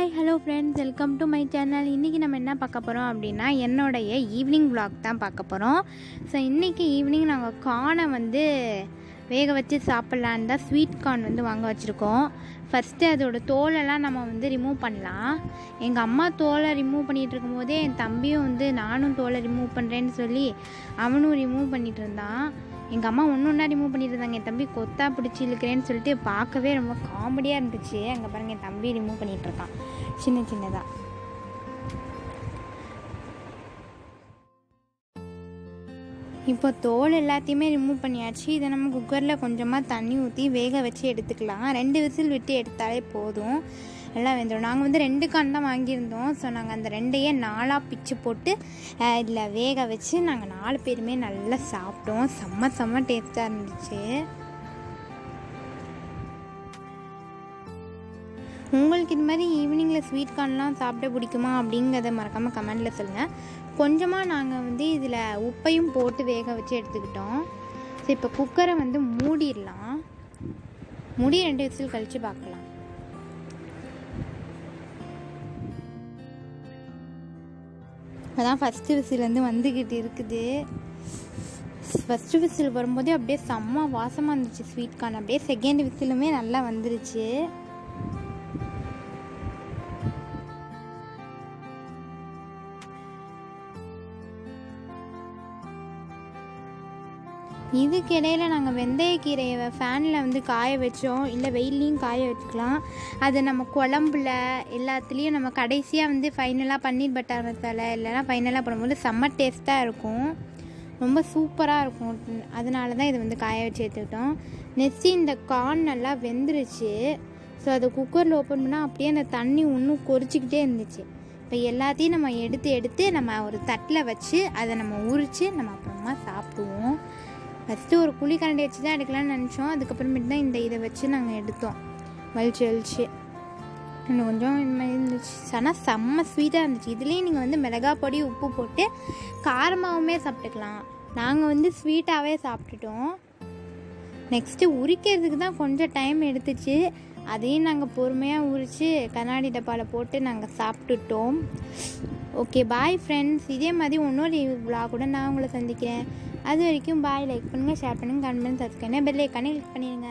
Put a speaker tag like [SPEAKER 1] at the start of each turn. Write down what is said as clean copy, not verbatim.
[SPEAKER 1] Hi hello friends, welcome to my channel. இன்றைக்கி நம்ம என்ன பார்க்க போகிறோம் அப்படின்னா என்னுடைய ஈவினிங் vlog தான் பார்க்க போகிறோம். ஸோ இன்றைக்கி ஈவினிங் நாங்கள் கார்னை வேக வச்சு சாப்பிட்லான்னு தான் ஸ்வீட் கார்ன் வாங்க வச்சுருக்கோம். ஃபஸ்ட்டு அதோடய தோலெல்லாம் நம்ம ரிமூவ் பண்ணலாம். எங்கள் அம்மா தோலை ரிமூவ் பண்ணிகிட்டு இருக்கும்போதே என் தம்பியும் நானும் தோலை ரிமூவ் பண்ணுறேன்னு சொல்லி அவனும் ரிமூவ் பண்ணிகிட்டு இருந்தான். எங்கள் அம்மா ஒன்றா ரிமூவ் பண்ணிட்டு இருந்தாங்க. என் தம்பி கொத்தா பிடிச்சி இழுக்கிறேன்னு சொல்லிட்டு பார்க்கவே ரொம்ப காமெடியாக இருந்துச்சு. அங்கே பாருங்கள், என் தம்பி ரிமூவ் பண்ணிகிட்டு இருக்கான் சின்னதாக. இப்போ தோல் எல்லாத்தையுமே ரிமூவ் பண்ணியாச்சு. இதை நம்ம குக்கரில் கொஞ்சமாக தண்ணி ஊற்றி வேக வச்சு எடுத்துக்கலாம். 2 விசில் விட்டு எடுத்தாலே போதும், எல்லாம் வெந்துடும். நாங்கள் 2 கார்ன் தான் வாங்கியிருந்தோம். ஸோ நாங்கள் அந்த 2ஐயே 4ஆக பிச்சு போட்டு இதில் வேக வச்சு நாங்கள் 4 பேருமே நல்லா சாப்பிட்டோம். செம்ம டேஸ்ட்டாக இருந்துச்சு. உங்களுக்கு இது மாதிரி ஈவினிங்கில் ஸ்வீட் கார்ன்லாம் சாப்பிட பிடிக்குமா அப்படிங்கிறத மறக்காமல் கமெண்டில் சொல்லுங்கள். கொஞ்சமாக நாங்கள் இதில் உப்பையும் போட்டு வேக வச்சு எடுத்துக்கிட்டோம். ஸோ இப்போ குக்கரை மூடிடலாம். மூடி 2 விசில் கழித்து பார்க்கலாம். இப்போ தான் ஃபஸ்ட்டு விசில் வந்துக்கிட்டு இருக்குது. ஃபஸ்ட்டு விசில் வரும்போதே அப்படியே செம்ம வாசமாக இருந்துச்சு ஸ்வீட் கார்ன். அப்படியே செகண்ட் விசிலுமே நல்லா வந்துருச்சு. இதுக்கு இடையில நாங்கள் வெந்தயக்கீரையை ஃபேனில் காய வச்சோம். இல்லை வெயிலையும் காய வச்சுக்கலாம். அது நம்ம குழம்புல எல்லாத்துலேயும் நம்ம கடைசியாக ஃபைனலாக பன்னீர் பட்டர் மசாலா இல்லைனா ஃபைனலாக போடும்போது செம்ம டேஸ்ட்டாக இருக்கும், ரொம்ப சூப்பராக இருக்கும். அதனால தான் இது காய வச்சு எடுத்துக்கிட்டோம். நெக்ஸ்ட்டு இந்த கார்ன் நல்லா வெந்துருச்சு. ஸோ அதை குக்கரில் ஓப்பன் பண்ணால் அப்படியே அந்த தண்ணி இன்னும் கொதிச்சிக்கிட்டே இருந்துச்சு. இப்போ எல்லாத்தையும் நம்ம எடுத்து நம்ம ஒரு தட்டில் வச்சு அதை நம்ம உரித்து நம்ம அப்புறமா சாப்பிடுவோம். ஃபஸ்ட்டு ஒரு குழிக்கரண்டி வச்சு தான் எடுக்கலாம்னு நினச்சோம். அதுக்கப்புறமேட்டு தான் இதை வச்சு நாங்கள் எடுத்தோம். வலிச்சு இன்னும் கொஞ்சம் இந்த மாதிரி இருந்துச்சு. ஆனால் செம்ம ஸ்வீட்டாக இருந்துச்சு. இதுலேயும் நீங்கள் மிளகாய் பொடி உப்பு போட்டு காரமாகவுமே சாப்பிட்டுக்கலாம். நாங்கள் ஸ்வீட்டாகவே சாப்பிட்டுட்டோம். நெக்ஸ்ட்டு உரிக்கிறதுக்கு தான் கொஞ்சம் டைம் எடுத்துச்சு. அதையும் நாங்கள் பொறுமையாக உரித்து கண்ணாடி டப்பாவில் போட்டு நாங்கள் சாப்பிட்டுட்டோம். Okay, bye friends. இதே மாதிரி இன்னொரு vlog கூட நான் உங்களை சந்திக்கிறேன். அது வரைக்கும் பாய். லைக் பண்ணுங்கள், ஷேர் பண்ணுங்கள், கமெண்ட் பண்ணுங்கள், சப்ஸ்கிரைப், பெல் ஐக்கானை கிளிக் பண்ணிடுங்க.